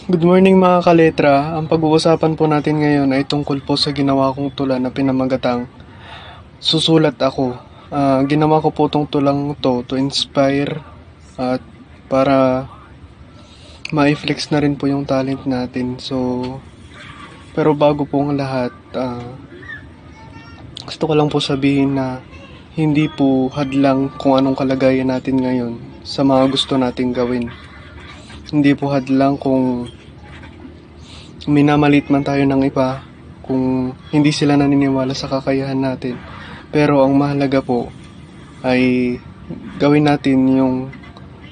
Good morning mga kaletra. Ang pag-uusapan po natin ngayon ay tungkol po sa ginawa kong tula na pinamagatang Susulat Ako. Ginawa ko po itong tulang to inspire at para ma-flex na rin po yung talent natin. Pero bago po ang lahat, gusto ko lang po sabihin na hindi po hadlang kung anong kalagayan natin ngayon sa mga gusto nating gawin. Hindi po hadlang kung minamalit man tayo ng iba, kung hindi sila naniniwala sa kakayahan natin. Pero ang mahalaga po ay gawin natin yung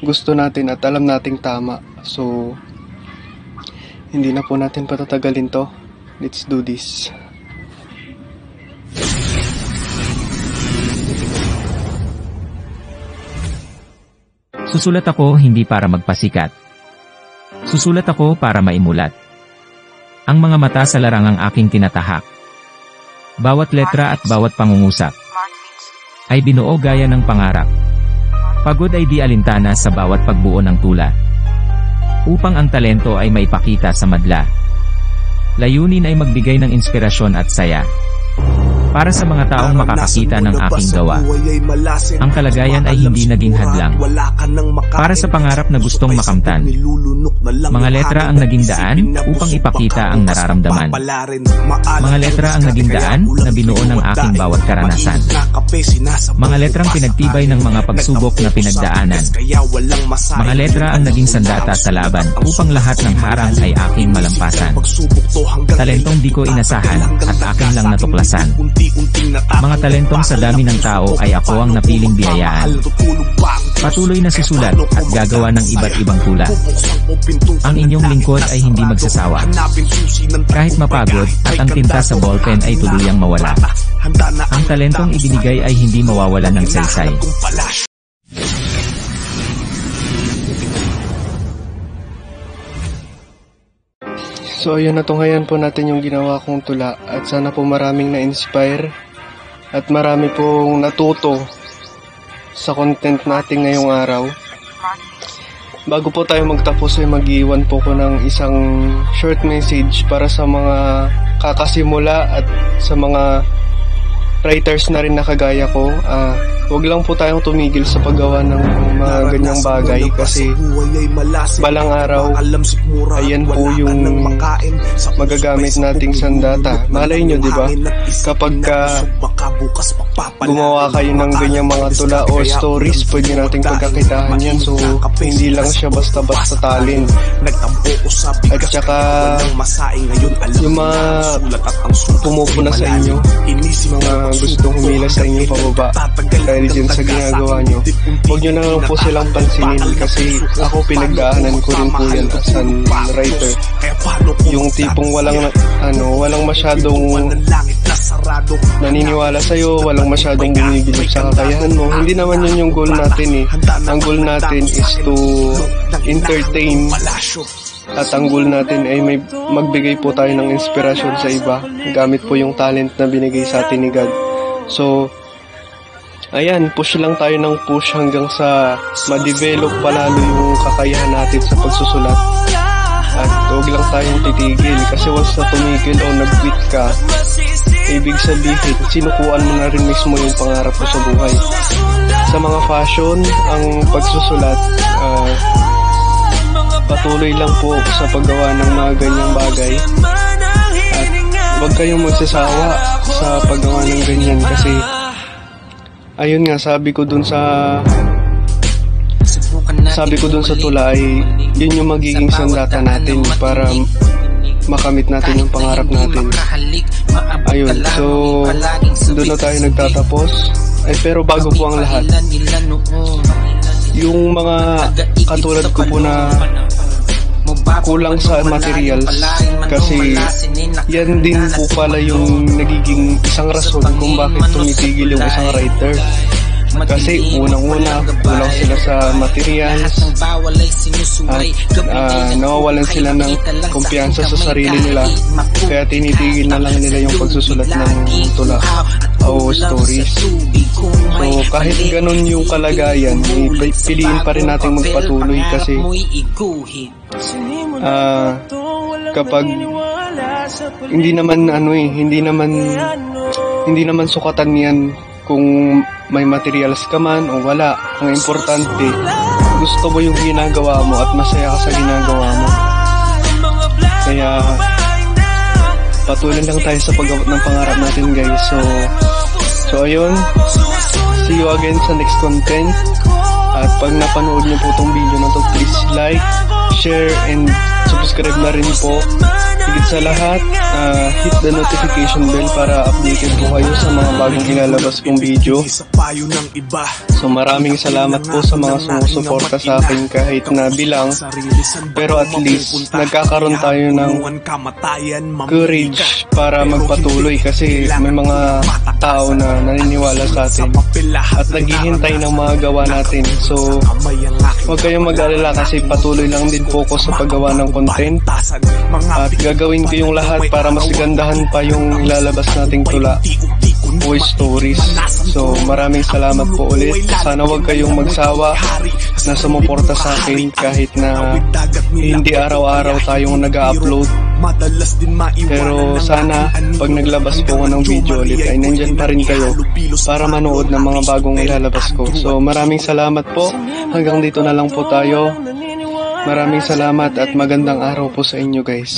gusto natin at alam nating tama. So, hindi na po natin patatagalin to. Let's do this. Susulat ako hindi para magpasikat. Susulat ako para maimulat. Ang mga mata sa larangang aking tinatahak. Bawat letra at bawat pangungusap ay binuo gaya ng pangarap. Pagod ay di alintana sa bawat pagbuo ng tula. Upang ang talento ay maipakita sa madla. Layunin ay magbigay ng inspirasyon at saya. Para sa mga taong makakakita ng aking gawa. Ang kalagayan ay hindi naging hadlang. Para sa pangarap na gustong makamtan. Mga letra ang naging daan upang ipakita ang nararamdaman. Mga letra ang naging daan na binuo ng aking bawat karanasan. Mga letrang pinagtibay ng mga pagsubok na pinagdaanan. Mga letra ang naging sandata sa laban upang lahat ng harang ay aking malampasan. Talentong di ko inasahan at aking lang natuklasan. Mga talentong sa dami ng tao ay ako ang napiling biyayaan. Patuloy na susulat at gagawa ng iba't ibang tula. Ang inyong lingkod ay hindi magsasawa. Kahit mapagod at ang tinta sa ballpen ay tuluyang mawala. Ang talentong ibinigay ay hindi mawawala ng saysay. So ayun, natunghayan po natin yung ginawa kong tula at sana po maraming na-inspire at marami pong natuto sa content natin ngayong araw. Bago po tayo magtapos ay mag-iwan po ko ng isang short message para sa mga kakasimula at sa mga writers na rin na kagaya ko. Huwag lang po tayong tumigil sa paggawa ng mga ganyang bagay kasi balang araw ayan po yung magagamit nating sandata. Malay nyo, diba? Kapag gumawa kayo ng ganyang mga tula o stories, pwede nating pagkakitaan yan. So, hindi lang siya basta-basta talent. At saka yung mga pumupuna sa inyo, mga gustong humila sa inyo pababa dahil dyan sa ginagawa nyo, huwag nyo na lang po silang pansinin kasi ako pinagdaanan ko rin po yan as an writer. Yung tipong walang masyadong naniniwala sa'yo, walang masyadong bumibigay sa kakayahan mo. Hindi naman yun yung goal natin eh. Ang goal natin is to entertain at ang goal natin ay magbigay po tayo ng inspirasyon sa iba gamit po yung talent na binigay sa atin ni God. So, ayan, push lang tayo ng push hanggang sa ma-develop palalo yung kakayahan natin sa pagsusulat. At huwag lang tayong titigil kasi once na tumigil o nag-quit ka, ibig sabihin, sinukuan mo na rin mismo yung pangarap mo sa buhay. Sa mga fashion, ang pagsusulat, patuloy lang po sa paggawa ng mga ganyang bagay. At huwag kayong magsasawa sa paggawa ng ganyan kasi ayun nga, sabi ko dun sa tula ay yun yung magiging sandata natin para makamit natin yung pangarap natin. Ayun, so doon na tayo nagtatapos. Pero bago po ang lahat, yung mga katulad ko po na kulang sa materials kasi yan din po pala yung nagiging isang rason kung bakit tumitigil yung isang writer. Kasi unang-una, kulang sila sa materials at nawawalan sila ng kumpiyansa sa sarili nila. Kaya tinitigil na lang nila yung pagsusulat ng tula o stories. So kahit ganun yung kalagayan, piliin pa rin natin magpatuloy kasi kapag hindi naman sukatan yan kung may materials ka man o wala. Ang importante, gusto mo yung ginagawa mo at masaya ka sa ginagawa mo. Kaya patuloy lang tayo sa paggawa ng pangarap natin, guys. So ayun, see you again sa next content. At pag napanood niyo po itong video na to, please like, share, and subscribe na rin po. Higit sa lahat, hit the notification bell para updated po kayo sa mga bagong ilalabas kong video. So maraming salamat po sa mga sumusuporta sa akin kahit na bilang, pero at least nagkakaroon tayo ng courage para magpatuloy kasi may mga tao na naniniwala sa atin at naghihintay ng mga gawa natin. So huwag kayong mag-alala kasi patuloy lang din po ako sa paggawa ng content at gagawin ko yung lahat para mas gandahan pa yung ilalabas nating tula o stories. So maraming salamat po ulit. Sana huwag kayong magsawa na sumuporta sa akin kahit na hindi araw-araw tayong nag-upload. Pero sana pag naglabas po ko ng video ulit ay nandyan pa rin kayo para manood ng mga bagong ilalabas ko. So maraming salamat po. Hanggang dito na lang po tayo. Maraming salamat at magandang araw po sa inyo, guys.